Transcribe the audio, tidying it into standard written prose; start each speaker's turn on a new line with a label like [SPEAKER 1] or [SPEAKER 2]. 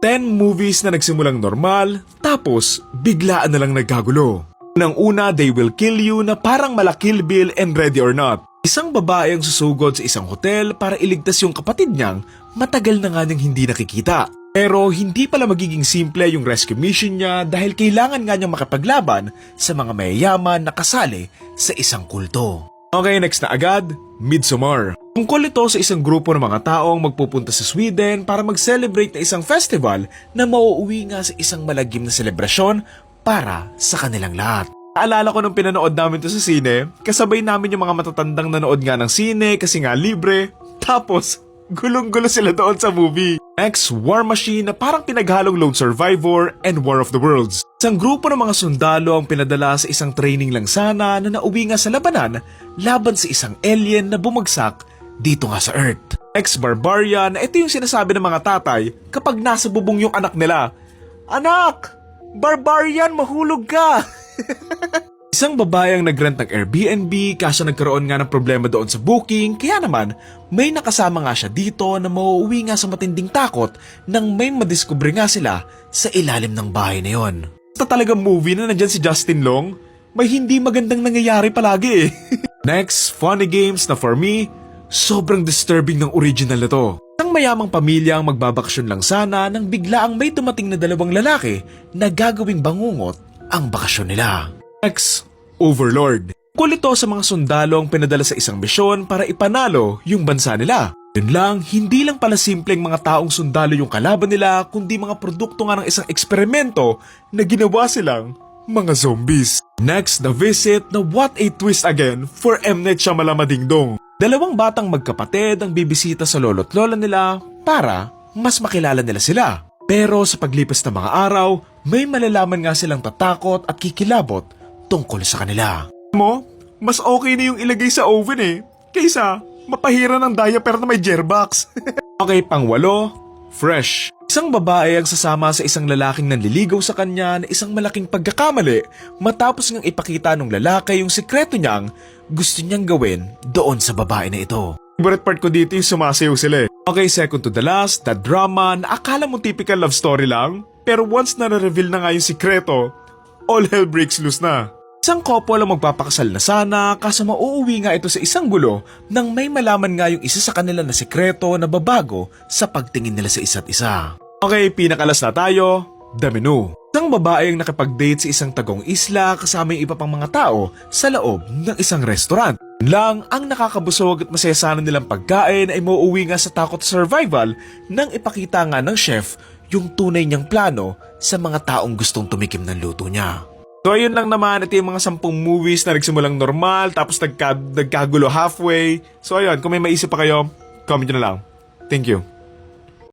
[SPEAKER 1] 10 movies na nagsimulang normal, tapos biglaan na lang nagkagulo. Unang-una, They Will Kill You na parang mala Kill Bill and Ready or Not. Isang babae ang susugod sa isang hotel para iligtas yung kapatid niyang matagal na nga niyang hindi nakikita. Pero hindi pala magiging simple yung rescue mission niya dahil kailangan nga niyang makapaglaban sa mga mayayaman na kasali sa isang kulto. Okay, next na agad, Midsommar. Tungkol ito sa isang grupo ng mga taong magpupunta sa Sweden para mag-celebrate na isang festival na mauuwi nga sa isang malagim na selebrasyon para sa kanilang lahat. Naalala ko nung pinanood namin to sa sine, kasabay namin yung mga matatandang nanood nga ng sine kasi nga libre, tapos gulong-gulo sila doon sa movie. Next, War Machine na parang pinaghalong Lone Survivor and War of the Worlds. Isang grupo ng mga sundalo ang pinadala sa isang training lang sana na nauwi nga sa labanan laban sa isang alien na bumagsak dito nga sa Earth. Next, Barbarian na ito yung sinasabi ng mga tatay kapag nasa bubong yung anak nila. Anak! Barbarian, mahulog ka! Isang babae ang nag-rent ng Airbnb kaso nagkaroon nga ng problema doon sa booking kaya naman may nakasama nga siya dito na mauuwi nga sa matinding takot nang may madiskubre nga sila sa ilalim ng bahay na yon. Basta talagang movie na nandyan si Justin Long, may hindi magandang nangyayari palagi eh. Next, funny games na for me, sobrang disturbing ng original na to. Isang mayamang pamilya ang magbabakasyon lang sana nang biglaang may dumating na dalawang lalaki na gagawing bangungot ang bakasyon nila. Next, Overlord. Tungkol ito sa mga sundalo ang pinadala sa isang misyon para ipanalo yung bansa nila. Yun lang, hindi lang pala simpleng mga taong sundalo yung kalaban nila kundi mga produkto nga ng isang eksperimento na ginawa silang mga zombies. Next, The Visit na what a twist again for M. Night Shyamalan Madingdong. Dalawang batang magkapatid ang bibisita sa lolo't lola nila para mas makilala nila sila. Pero sa paglipas ng mga araw, may malalaman nga silang tatakot at kikilabot tungkol sa kanila. Mo, mas okay na yung ilagay sa oven eh, kaysa mapahira ng diaper na may gearbox. Okay, pang-walo, Fresh. Isang babae ang sasama sa isang lalaking nanliligaw sa kanya na isang malaking pagkakamali matapos ngang ipakita ng lalaki yung sikreto niyang gusto niyang gawin doon sa babae na ito. Favorite part ko dito yung sumasayaw sila eh. Okay, second to the last, the drama na akala mo typical love story lang, pero once na na-reveal na nga yung sikreto, all hell breaks loose na. Isang couple ang magpapakasal na sana kaso mauuwi nga ito sa isang gulo nang may malaman nga yung isa sa kanila na sikreto na babago sa pagtingin nila sa isa't isa. Okay, pinakalas na tayo, The Menu. Isang babae ang nakipag-date sa isang tagong isla kasama yung iba pang mga tao sa loob ng isang restaurant. Lang ang nakakabusog at masaya sana nilang pagkain ay mauuwi nga sa takot survival nang ipakita nga ng chef yung tunay niyang plano sa mga taong gustong tumikim ng luto niya. So ayun lang naman, ito yung mga 10 movies na nagsimulang normal tapos nagkagulo halfway. So ayun, kung may maisip pa kayo, comment nyo na lang. Thank you.